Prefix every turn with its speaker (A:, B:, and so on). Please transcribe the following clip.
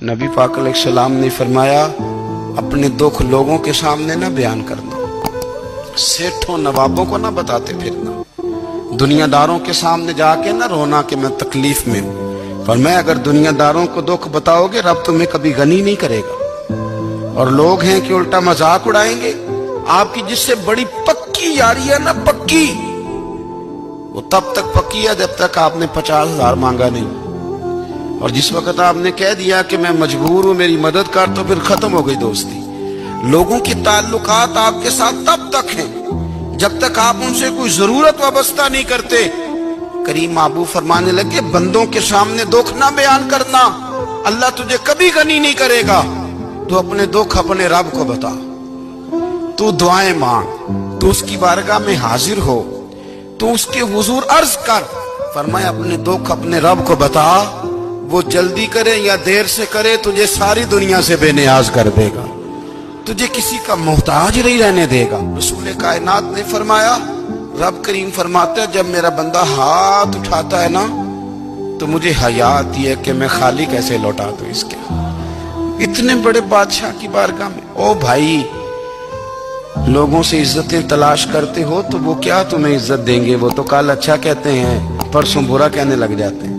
A: नबी पाक अलैहिस्सलाम ने फरमाया, अपने दुख लोगों के सामने ना बयान करना, सेठों नवाबों को ना बताते फिरना, दुनियादारों के सामने जाके ना रोना कि मैं तकलीफ में हूं। फरमाया अगर दुनियादारों को दुख बताओगे रब तुम्हें कभी गनी नहीं करेगा। और लोग हैं कि उल्टा मजाक उड़ाएंगे। आपकी जिससे बड़ी पक्की यारी है ना, पक्की, वो तब तक पक्की है जब तक आपने 50,000 मांगा नहीं। और जिस वक्त आपने कह दिया कि मैं मजबूर हूं मेरी मदद कर, तो फिर खत्म हो गई दोस्ती। लोगों के ताल्लुकात आपके साथ तब तक हैं जब तक आप उनसे कोई जरूरत वाबस्ता नहीं करते। करीम आबू फरमाने लगे, बंदों के सामने दुख ना बयान करना, अल्लाह तुझे कभी गनी नहीं करेगा। तू अपने दुख अपने रब को बता, तू दुआएं मांग, तू उसकी बारगाह में हाजिर हो, तू उसके हुजूर अर्ज कर। फरमाया अपने दुख अपने रब को बता, वो जल्दी करे या देर से करे तुझे सारी दुनिया से बेनियाज कर देगा, तुझे किसी का मोहताज नहीं रहने देगा। रसूल कायनात ने फरमाया, रब करीम फरमाता है जब मेरा बंदा हाथ उठाता है ना तो मुझे हया आती है कि मैं खाली कैसे लौटा दूं इसके। इतने बड़े बादशाह की बारगाह में, ओ भाई, लोगों से इज्जतें तलाश करते हो तो वो क्या तुम्हें इज्जत देंगे? वो तो कल अच्छा कहते हैं परसों बुरा कहने लग जाते हैं।